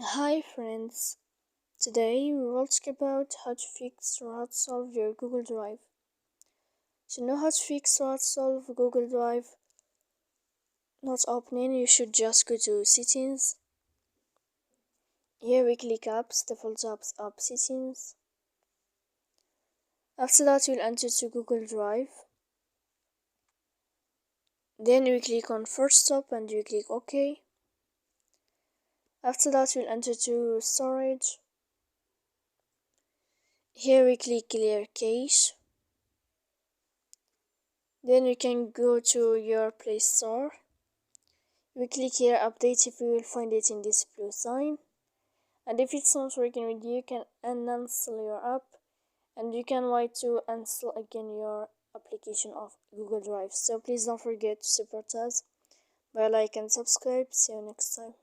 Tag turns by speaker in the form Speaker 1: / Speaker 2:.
Speaker 1: Hi friends, today we will talk about how to fix or how to solve your Google Drive. To know how to fix or how to solve Google Drive not opening, you should just go to settings. Here we click apps, default apps, app settings. After that we'll enter to Google Drive. Then we click on first stop and we click OK. After that we'll enter to storage. Here we click clear cache. Then we can go to your Play Store. We click here update if you will find it in this blue sign. And if it's not working with you can uninstall your app and you can wait to install again your application of Google Drive. So please don't forget to support us by like and subscribe. See you next time.